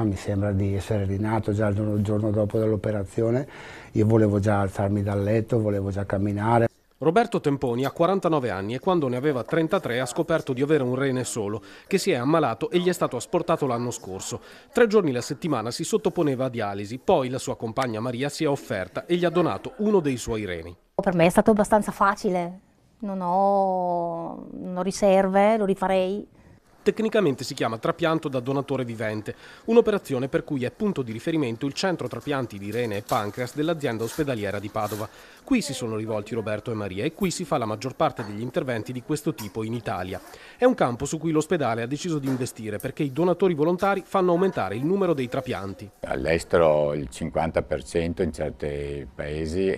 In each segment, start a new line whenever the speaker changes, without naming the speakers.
Mi sembra di essere rinato già il giorno dopo dell'operazione, io volevo già alzarmi dal letto, volevo già camminare.
Roberto Temponi ha 49 anni e quando ne aveva 33 ha scoperto di avere un rene solo, che si è ammalato e gli è stato asportato l'anno scorso. 3 giorni alla settimana si sottoponeva a dialisi, poi la sua compagna Maria si è offerta e gli ha donato uno dei suoi reni.
Per me è stato abbastanza facile, non ho riserve, lo rifarei.
Tecnicamente si chiama trapianto da donatore vivente, un'operazione per cui è punto di riferimento il centro trapianti di rene e pancreas dell'azienda ospedaliera di Padova. Qui si sono rivolti Roberto e Maria e qui si fa la maggior parte degli interventi di questo tipo in Italia. È un campo su cui l'ospedale ha deciso di investire perché i donatori volontari fanno aumentare il numero dei trapianti.
All'estero il 50% in certi paesi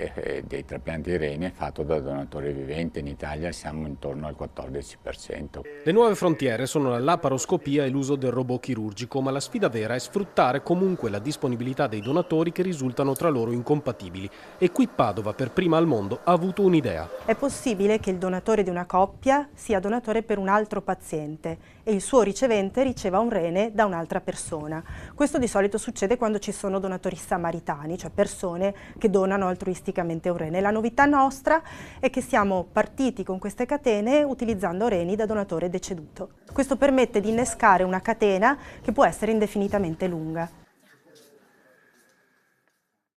dei trapianti di reni è fatto da donatore vivente, in Italia siamo intorno al 14%.
Le nuove frontiere sono la laparoscopia e l'uso del robot chirurgico, ma la sfida vera è sfruttare comunque la disponibilità dei donatori che risultano tra loro incompatibili. E qui Padova, per prima al mondo, ha avuto un'idea.
È possibile che il donatore di una coppia sia donatore per un altro paziente e il suo ricevente riceva un rene da un'altra persona. Questo di solito succede quando ci sono donatori samaritani, cioè persone che donano altruisticamente un rene. La novità nostra è che siamo partiti con queste catene utilizzando reni da donatore deceduto. Questo permette di innescare una catena che può essere indefinitamente lunga.